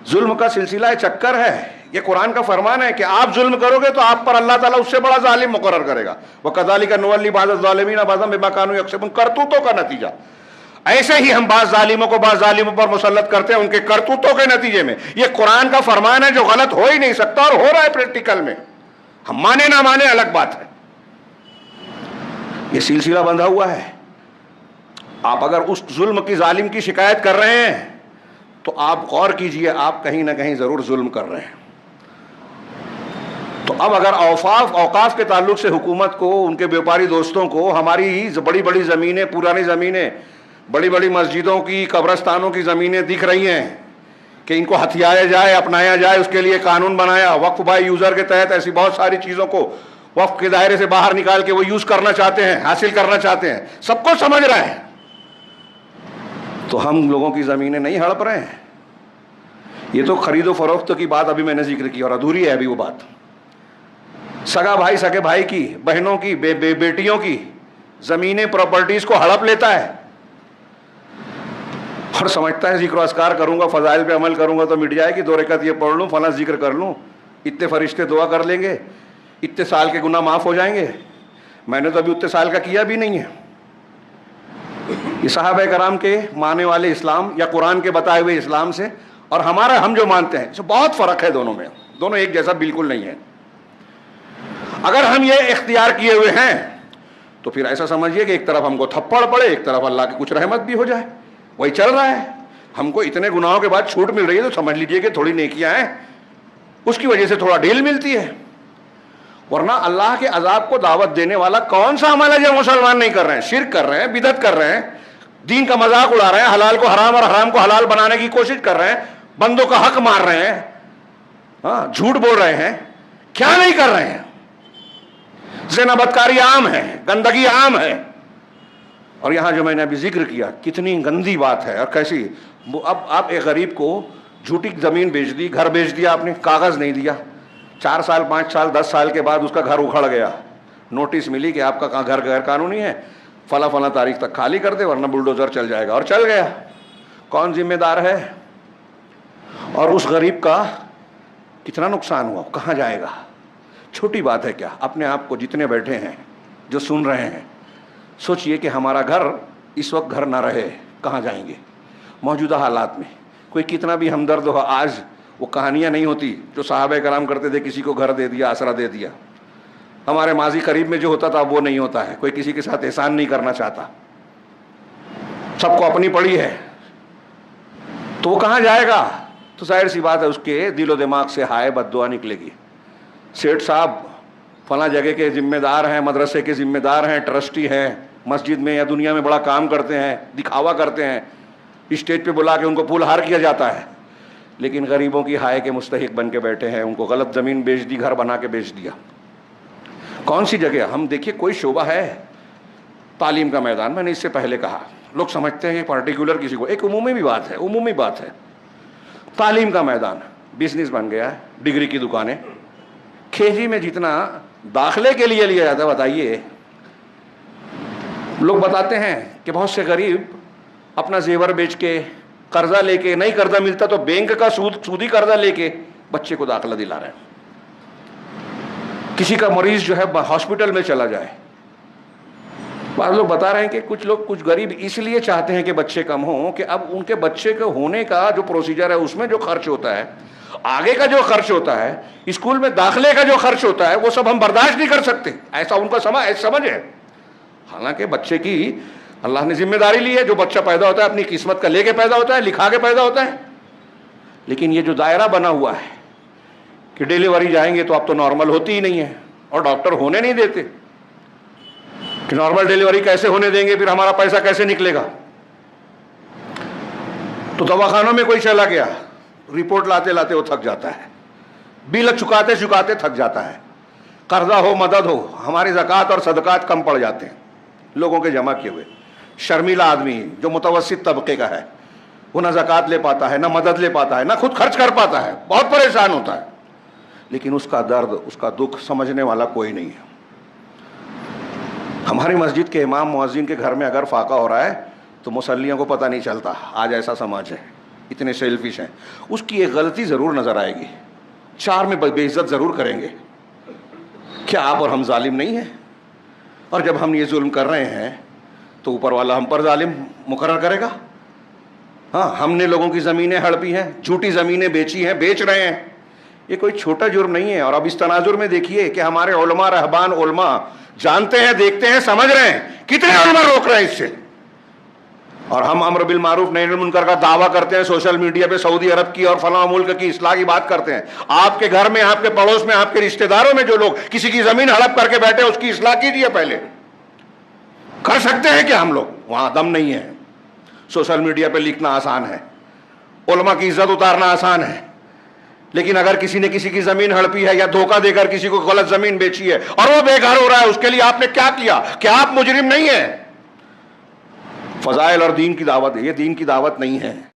ظلم کا سلسلہ چکر ہے. یہ قرآن کا فرمان ہے کہ آپ ظلم کرو گے تو آپ پر اللہ تعالیٰ اس سے بڑا ظالم مقرر کرے گا. وَكَذَلِكَ نُوَلِّي بَعْضَ الظَّالِمِينَ بَعْضًا بِمَا كَانُوا يَكْسِبُونَ. کرتوتوں کا نتیجہ. ایسے ہی ہم بعض ظالموں کو بعض ظالموں پر مسلط کرتے ہیں ان کے کرتوتوں کے نتیجے میں. یہ قرآن کا فرمان ہے جو غلط ہو ہی نہیں سکتا اور ہو رہا ہے پریکٹیکل میں. ہم مانے نہ مانے الگ بات ہے. یہ سلسلہ بندھا ہوا ہے. آپ اگر اس ظلم کی ظالم کی شکایت کر رہے ہیں تو آپ غور کیجئے آپ کہیں نہ کہیں ضرور ظلم کر رہے ہیں. تو اب اگر اوقاف کے تعلق سے حکومت کو, ان کے بیوپاری دوستوں کو ہماری بڑی بڑی زمینیں, پرانی زمینیں, بڑی بڑی مسجدوں کی, قبرستانوں کی زمینیں دکھ رہی ہیں کہ ان کو ہتھیایا جائے, اپنایا جائے, اس کے لیے قانون بنایا, وقف بائی یوزر کے تحت ایسی بہت ساری چیزوں کو وقف کے دائرے سے باہر نکال کے وہ یوز کرنا چاہتے ہیں, حاصل کرنا چاہتے ہیں, سب کو سمجھ رہے ہیں. تو ہم لوگوں کی زمینیں نہیں ہڑپ رہے ہیں. یہ تو خرید و فروخت کی بات ابھی میں نے ذکر کی اور ادھوری ہے ابھی وہ بات. سگا بھائی سگے بھائی کی, بہنوں کی, بیٹیوں کی زمینیں, پراپرٹیز کو ہڑپ لیتا ہے اور سمجھتا ہے ذکر و اذکار کروں گا, فضائل پہ عمل کروں گا تو مٹ جائے گی, 2 رکعت یہ پڑھ لوں, فلاں ذکر کر لوں, اتنے فرشتے دعا کر لیں گے, اتنے سال کے گناہ معاف ہو جائیں گے. میں نے تو ابھی اتنے سال کا کیا بھی نہیں ہے. یہ صحابہ کرام کے ماننے والے اسلام یا قرآن کے بتائے ہوئے اسلام سے اور ہم جو مانتے ہیں اس بہت فرق ہے دونوں میں. دونوں ایک جیسا بالکل نہیں ہے. اگر ہم یہ اختیار کیے ہوئے ہیں تو پھر ایسا سمجھیے کہ ایک طرف ہم کو تھپڑ پڑے, ایک طرف اللہ کی کچھ رحمت بھی ہو جائے. وہی چل رہا ہے. ہم کو اتنے گناہوں کے بعد چھوٹ مل رہی ہے تو سمجھ لیجئے کہ تھوڑی نیکیاں ہیں, اس کی وجہ سے تھوڑا ڈھیل ملتی ہے. ورنہ اللہ کے عذاب کو دعوت دینے والا کون سا عمل ہے جو مسلمان نہیں کر رہے ہیں؟ شرک کر رہے ہیں, بدعت کر رہے ہیں, دین کا مذاق اڑا رہے ہیں, حلال کو حرام اور حرام کو حلال بنانے کی کوشش کر رہے ہیں, بندوں کا حق مار رہے ہیں, ہاں جھوٹ بول رہے ہیں. کیا نہیں کر رہے ہیں؟ زنا بدکاری عام ہے, گندگی عام ہے. اور یہاں جو میں نے ابھی ذکر کیا کتنی گندی بات ہے اور کیسی. اب آپ ایک غریب کو جھوٹی زمین بیچ دی, گھر بیچ دیا آپ نے, کاغذ نہیں دیا, 4 سال 5 سال 10 سال کے بعد اس کا گھر اکھڑ گیا, نوٹس ملی کہ آپ کا گھر غیر قانونی ہے, فلاں تاریخ تک خالی کر دے ورنہ بلڈوزر چل جائے گا, اور چل گیا. کون ذمہ دار ہے؟ اور اس غریب کا کتنا نقصان ہوا, کہاں جائے گا؟ چھوٹی بات ہے کیا؟ اپنے آپ کو جتنے بیٹھے ہیں جو سن رہے ہیں سوچئے کہ ہمارا گھر اس وقت گھر نہ رہے کہاں جائیں گے؟ موجودہ حالات میں کوئی کتنا بھی ہمدرد ہو, آج وہ کہانیاں نہیں ہوتی جو صحابہ کرام کرتے تھے, کسی کو گھر دے دیا, آسرا دے دیا. ہمارے ماضی قریب میں جو ہوتا تھا وہ نہیں ہوتا ہے. کوئی کسی کے ساتھ احسان نہیں کرنا چاہتا, سب کو اپنی پڑی ہے. تو وہ کہاں جائے گا؟ تو ظاہر سی بات ہے اس کے دل و دماغ سے ہائے بد دعا نکلے گی. سیٹھ صاحب فلاں جگہ کے ذمہ دار ہیں, مدرسے کے ذمہ دار ہیں, ٹرسٹی ہیں, مسجد میں یا دنیا میں بڑا کام کرتے ہیں, دکھاوا کرتے ہیں, اسٹیج پہ بلا کے ان کو پھول ہار کیا جاتا ہے, لیکن غریبوں کی ہائے کے مستحق بن کے بیٹھے ہیں. ان کو غلط زمین بیچ دی, گھر بنا کے بیچ دیا. کون سی جگہ؟ ہم دیکھیے کوئی شعبہ ہے, تعلیم کا میدان, میں نے اس سے پہلے کہا, لوگ سمجھتے ہیں پرٹیکولر کسی کو, ایک عمومی بھی بات ہے, عمومی بات ہے. تعلیم کا میدان بزنس بن گیا ہے, ڈگری کی دکانیں. کھیجی میں جتنا داخلے کے لیے لیا جاتا ہے بتائیے, لوگ بتاتے ہیں کہ بہت سے غریب اپنا زیور بیچ کے, قرضہ لے کے, نہیں قرضہ ملتا تو بینک کا سودی قرضہ لے کے بچے کو داخلہ دلا رہے ہیں. کسی کا مریض جو ہے ہاسپٹل میں چلا جائے, بعض لوگ بتا رہے ہیں کہ کچھ غریب اس لیے چاہتے ہیں کہ بچے کم ہوں کہ اب ان کے بچے کے ہونے کا جو پروسیجر ہے اس میں جو خرچ ہوتا ہے, آگے کا جو خرچ ہوتا ہے, اسکول میں داخلے کا جو خرچ ہوتا ہے, وہ سب ہم برداشت نہیں کر سکتے. ایسا ان کا سمجھ ہے. حالانکہ بچے کی اللہ نے ذمہ داری لی ہے. جو بچہ پیدا ہوتا ہے اپنی قسمت کا لے کے پیدا ہوتا ہے, لکھا کے پیدا ہوتا ہے. لیکن یہ جو دائرہ بنا ہوا ہے کہ ڈیلیوری جائیں گے تو اب تو نارمل ہوتی ہی نہیں ہے, اور ڈاکٹر ہونے نہیں دیتے کہ نارمل ڈیلیوری کیسے ہونے دیں گے, پھر ہمارا پیسہ کیسے نکلے گا. تو دواخانوں میں کوئی چلا گیا, رپورٹ لاتے لاتے وہ تھک جاتا ہے, بل چکاتے چکاتے تھک جاتا ہے. قرضہ ہو, مدد ہو, ہماری زکوٰۃ اور صدقات کم پڑ جاتے ہیں لوگوں کے جمع کیے ہوئے. شرمیلا آدمی جو متوسط طبقے کا ہے وہ نہ زکوٰۃ لے پاتا ہے, نہ مدد لے پاتا ہے, نہ خود خرچ کر پاتا ہے, بہت پریشان ہوتا ہے. لیکن اس کا درد, اس کا دکھ سمجھنے والا کوئی نہیں ہے. ہماری مسجد کے امام مؤذن کے گھر میں اگر فاقہ ہو رہا ہے تو مصلیوں کو پتہ نہیں چلتا. آج ایسا سماج ہے. اتنے سیلفش ہیں. اس کی ایک غلطی ضرور نظر آئے گی, 4 میں بے عزت ضرور کریں گے. کیا آپ اور ہم ظالم نہیں ہیں؟ اور جب ہم یہ ظلم کر رہے ہیں تو اوپر والا ہم پر ظالم مقرر کرے گا. ہاں, ہم نے لوگوں کی زمینیں ہڑپی ہیں, جھوٹی زمینیں بیچی ہیں, بیچ رہے ہیں. یہ کوئی چھوٹا جرم نہیں ہے. اور اب اس تناظر میں دیکھیے کہ ہمارے علماء, رہبان علماء جانتے ہیں, دیکھتے ہیں, سمجھ رہے ہیں, کتنے علماء روک رہے ہیں اس سے. اور ہم امر بالمعروف نہی عن المنکر کا دعویٰ کرتے ہیں سوشل میڈیا پہ, سعودی عرب کی اور فلاں ملک کی اصلاح کی بات کرتے ہیں. آپ کے گھر میں, آپ کے پڑوس میں, آپ کے رشتہ داروں میں جو لوگ کسی کی زمین ہڑپ کر کے بیٹھے, اس کی اصلاح کیجیے پہلے. کر سکتے ہیں کیا ہم لوگ؟ وہاں دم نہیں ہے. سوشل میڈیا پہ لکھنا آسان ہے, علماء کی عزت اتارنا آسان ہے, لیکن اگر کسی نے کسی کی زمین ہڑپی ہے یا دھوکہ دے کر کسی کو غلط زمین بیچی ہے اور وہ بے گھر ہو رہا ہے, اس کے لیے آپ نے کیا کیا؟ کیا آپ مجرم نہیں ہیں؟ فضائل اور دین کی دعوت ہے, یہ دین کی دعوت نہیں ہے.